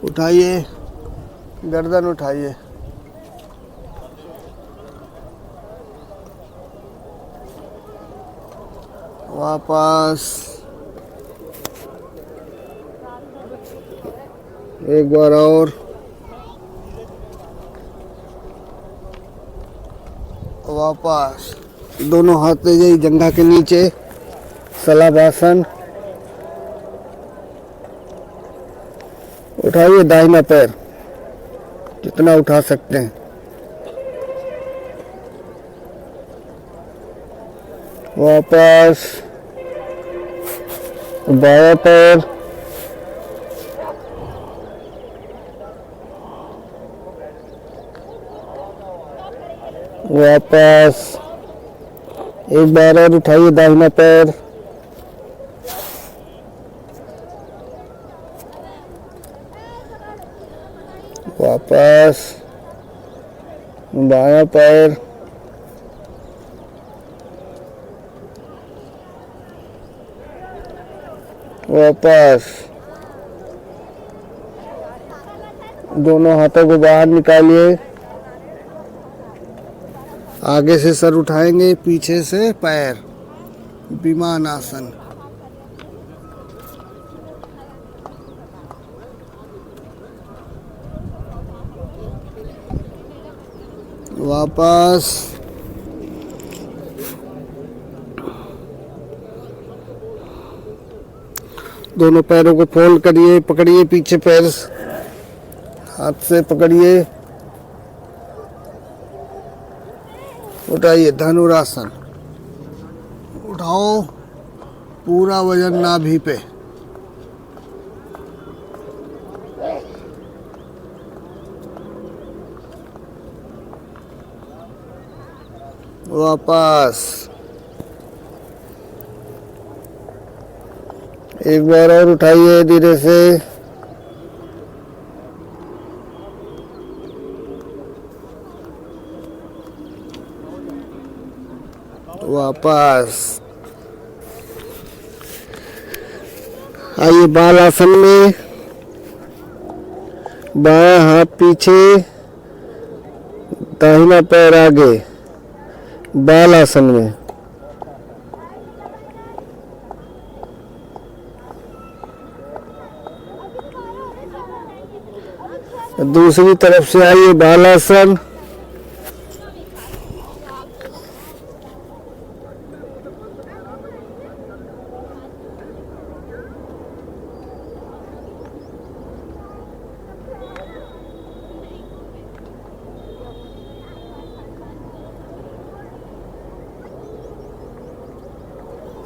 उठाइए, गर्दन उठाइए। वापस, एक बार और। वापस, दोनों हाथ ले जाइए जंघा के नीचे, शलभासन। उठाइए दाहिना पैर, जितना उठा सकते हैं। वापस, बायां पैर। वापस, एक बार और उठाइए दाहिना पैर। वापस, बायां पैर। वापस, दोनों हाथों को बाहर निकालिए। आगे से सर उठाएंगे, पीछे से पैर, विमान आसन। वापस, दोनों पैरों को फोल्ड करिए, पकड़िए पीछे पैर, हाथ से पकड़िए। उठाइए धनुरासन। उठाओ, पूरा वजन नाभि पे। वापस, एक बार और उठाइए धीरे से। वापस, आइए बाल आसन में। बायां हाथ पीछे, दाहिना पैर आगे, बाल आसन में। दूसरी तरफ से आइए बाल आसन।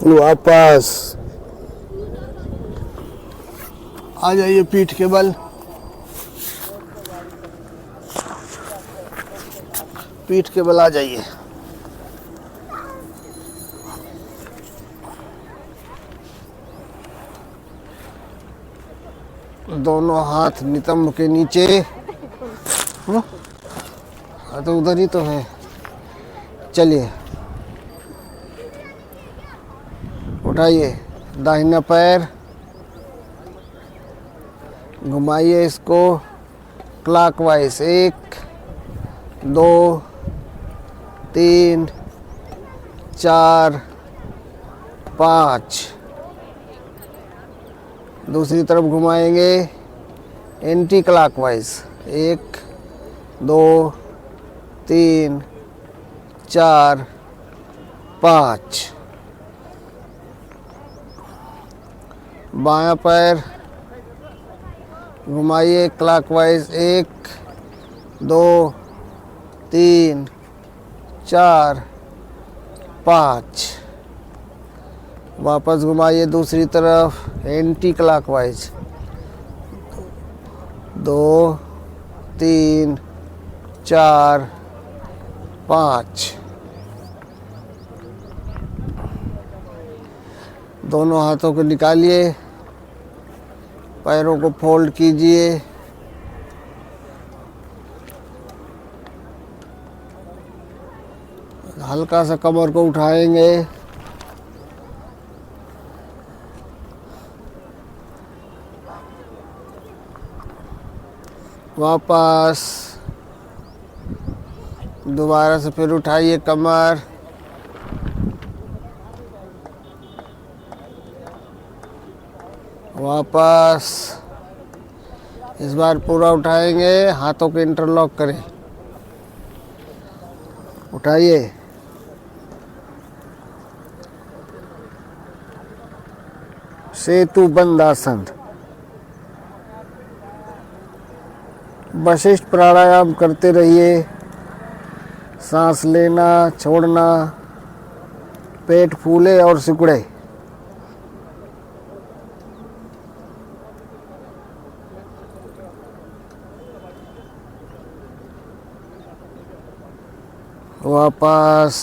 वापस, आ जाइए पीठ के बल। पीठ के बल आ जाइए। दोनों हाथ नितंब के नीचे। हाँ तो उधर ही तो है। चलिए, उठाइए दाहिना पैर, घुमाइए इसको क्लॉकवाइज। 1 2 3 4 5। दूसरी तरफ घुमाएंगे एंटी क्लॉकवाइज। 1 2 3 4 5। बायां पैर घुमाइए क्लॉकवाइज। 1 2 3 4 5। वापस घुमाइए दूसरी तरफ एंटी क्लॉकवाइज। 2 3 4 5। दोनों हाथों को निकालिए, पैरों को फोल्ड कीजिए। हल्का सा कमर को उठाएंगे। वापस। दोबारा से फिर उठाइए कमर। वापस। इस बार पूरा उठाएंगे, हाथों को इंटरलॉक करें। उठाइए। सेतु बंद आसन। वशिष्ठ प्राणायाम करते रहिए। सांस लेना, छोड़ना, पेट फूले और सिकुड़े। वापस।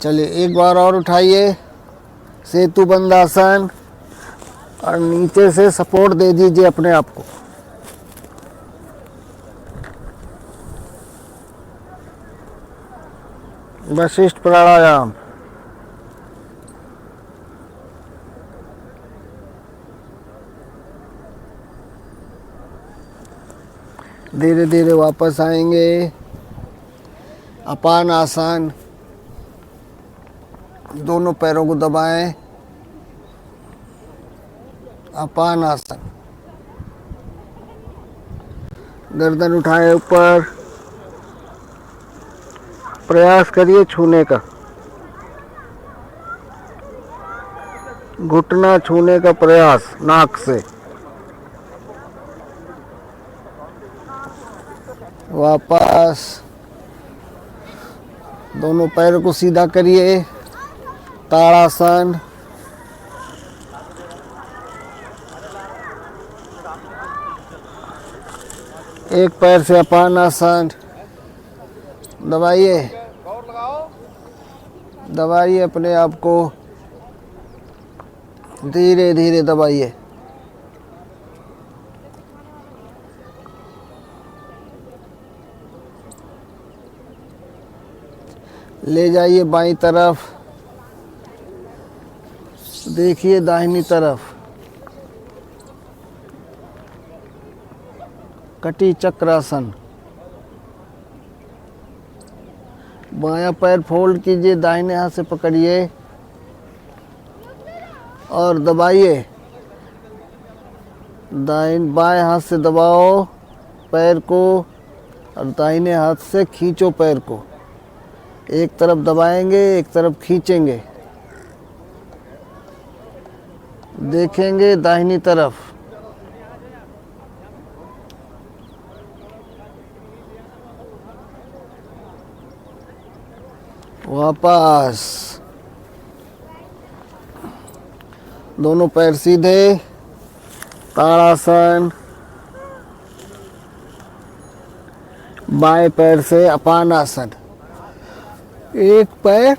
चलिए एक बार और उठाइए सेतु बंद आसन और नीचे से सपोर्ट दे दीजिए अपने आप को। वशिष्ठ प्राणायाम। धीरे धीरे वापस आएंगे। अपान आसन। दोनों पैरों को दबाएं। अपान आसन। गर्दन उठाए ऊपर। प्रयास करिए छूने का, घुटना छूने का प्रयास नाक से। वापस। दोनों पैरों को सीधा करिए। ताड़ासन। एक पैर से अपान आसन। दबाइए, दबाइए अपने आप को, धीरे धीरे दबाइए। ले जाइए बाईं तरफ। देखिए दाहिनी तरफ। कटी चक्रासन। बायां पैर फोल्ड कीजिए, दाहिने हाथ से पकड़िए और दबाइए। बाएं हाथ से दबाओ पैर को और दाहिने हाथ से खींचो पैर को। एक तरफ दबाएंगे, एक तरफ खींचेंगे। देखेंगे दाहिनी तरफ। वापस। दोनों पैर सीधे। ताड़ासन। बाएं पैर से अपान आसन। एक पैर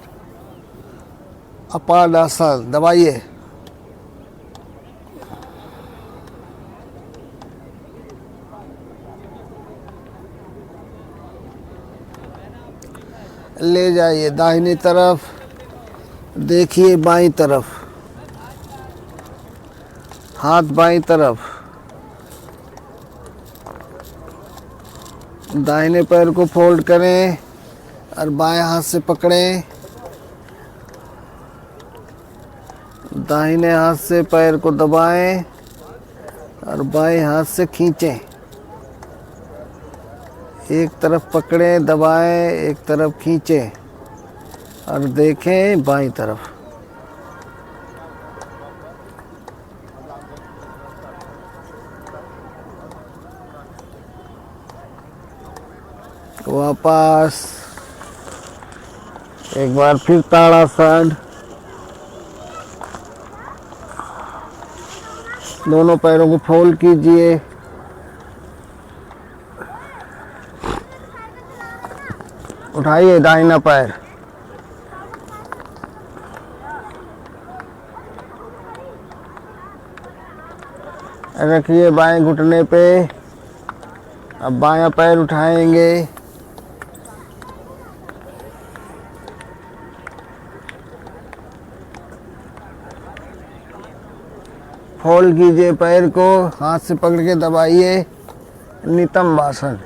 अपान आसन। दबाइए। ले जाइए दाहिनी तरफ। देखिए बाईं तरफ। हाथ बाईं तरफ। दाहिने पैर को फोल्ड करें और बाएं हाथ से पकड़ें। दाहिने हाथ से पैर को दबाएं और बाएं हाथ से खींचें। एक तरफ पकड़ें, दबाएं, एक तरफ खींचें और देखें बाईं तरफ। वापस। एक बार फिर ताड़ासन। दोनों पैरों को फोल्ड कीजिए। उठाइए दाहिना पैर। रखिए बाएं घुटने पे। अब बायां पैर उठाएंगे। फोल्ड कीजिए पैर को, हाथ से पकड़ के दबाइए। नितंब आसन,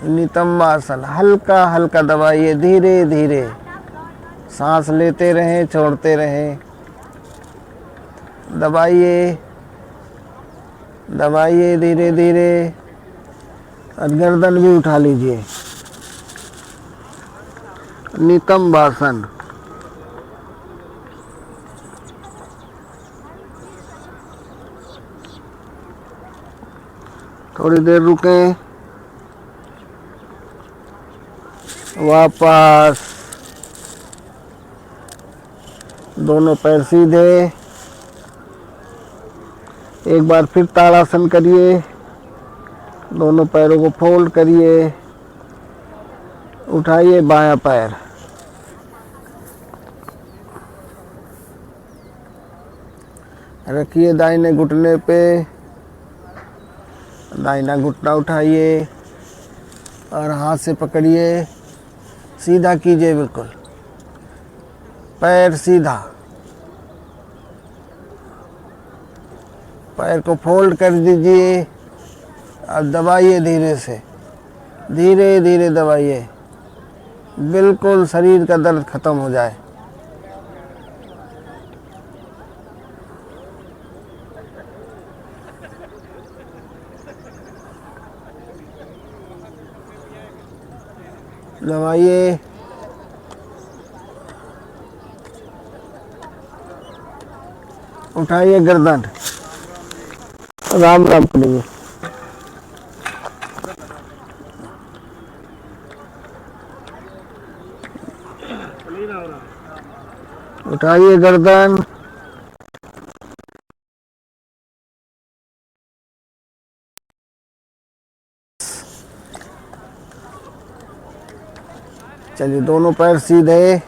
नितंब आसन, हल्का हल्का दबाइए, धीरे धीरे। सांस लेते रहें, छोड़ते रहें। दबाइए दबाइए धीरे धीरे। और गर्दन भी उठा लीजिए। नितंब आसन। थोड़ी देर रुकें, वापस। दोनों पैर सीधे। एक बार फिर ताड़ासन करिए। दोनों पैरों को फोल्ड करिए। उठाइए बायां पैर। रखिए दाहिने घुटने पे। दाहिना घुटना उठाइए और हाथ से पकड़िए, सीधा कीजिए बिल्कुल। पैर सीधा। पैर को फोल्ड कर दीजिए और दबाइए धीरे से, धीरे धीरे दबाइए, बिल्कुल शरीर का दर्द खत्म हो जाए। दबाइए। उठाइए गर्दन। राम राम करिए। उठाइए गर्दन। चलिए दोनों पैर सीधे।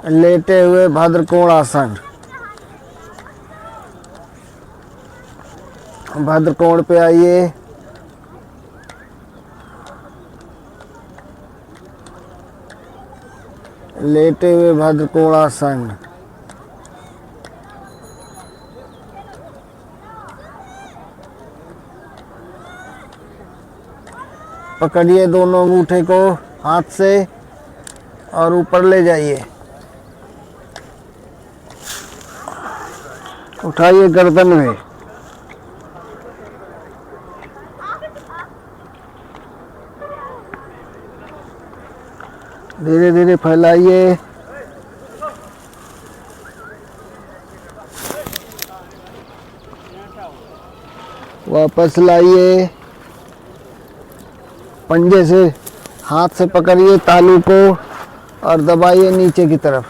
लेटे हुए भद्रकोण आसन। भद्रकोण पे आइए। लेटे हुए भद्रकोण आसन। पकड़िए दोनों अंगूठे को हाथ से और ऊपर ले जाइए। उठाइए गर्दन में। धीरे धीरे फैलाइए। वापस लाइए। पंजे से हाथ से पकड़िए तालू को और दबाइए नीचे की तरफ।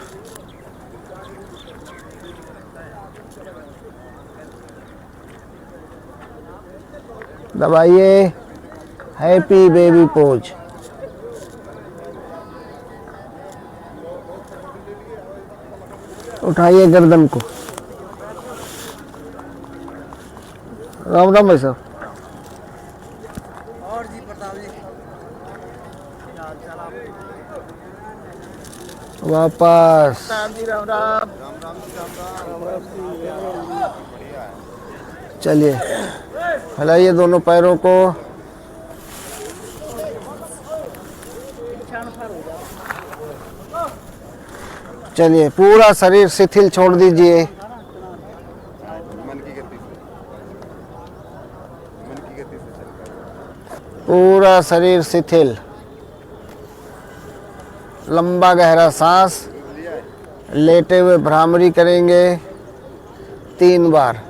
दबाइए। Happy baby pose. उठाइए गर्दन को। राम राम भाई साहब। और जी प्रताप जी, वापस। राम जी राम राम। चलिए फैलाइए दोनों पैरों को। चलिए पूरा शरीर शिथिल छोड़ दीजिए। पूरा शरीर शिथिल। लंबा गहरा सांस। लेटे हुए भ्रामरी करेंगे 3 बार।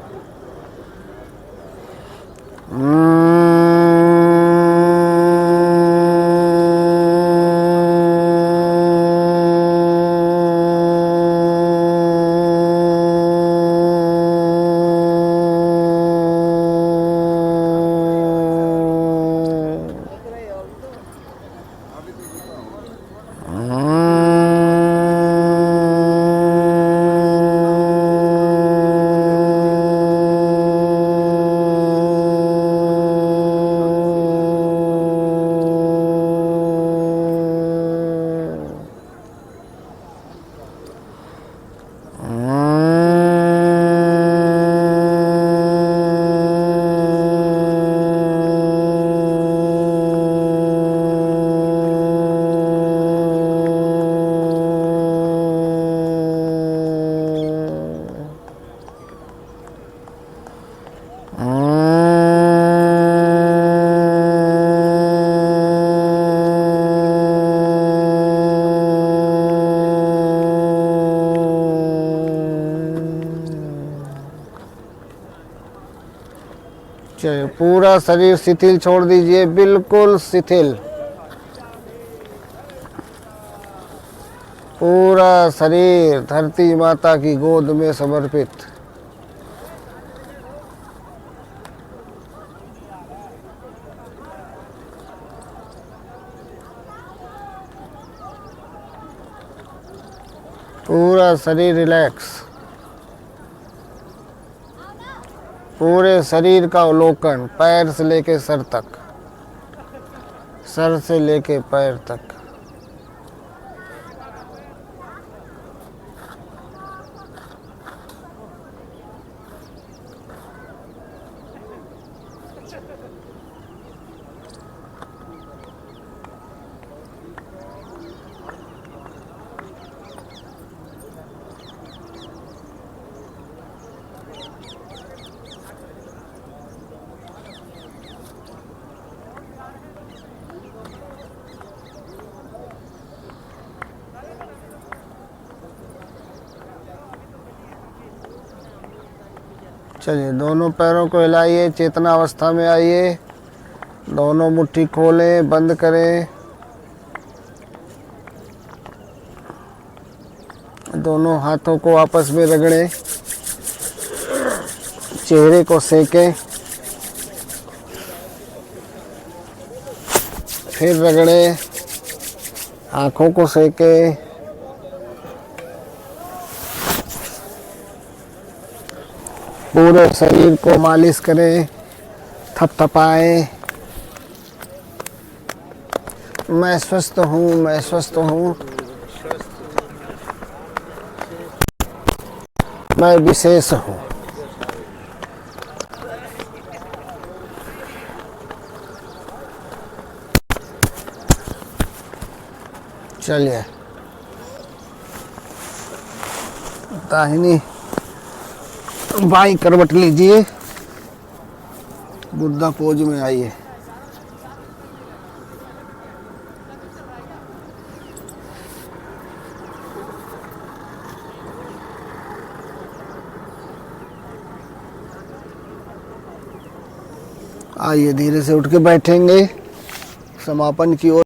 चलिए पूरा शरीर शिथिल छोड़ दीजिए, बिल्कुल शिथिल। पूरा शरीर धरती माता की गोद में समर्पित। पूरा शरीर रिलैक्स। पूरे शरीर का अवलोकन, पैर से लेके सर तक, सर से लेके पैर तक। चलिए दोनों पैरों को हिलाइए, चेतना अवस्था में आइए। दोनों मुट्ठी खोलें, बंद करें। दोनों हाथों को आपस में रगड़ें, चेहरे को सेकें, फिर रगड़ें, आँखों को सेकें। पूरे शरीर को मालिश करें, थपथपाएं। मैं स्वस्थ हूँ, मैं स्वस्थ हूँ, मैं विशेष हूँ। चलिए दाहिनी बाईं करवट लीजिए, बुद्धा पोज में आइए। आइए धीरे से उठ के बैठेंगे, समापन की ओर।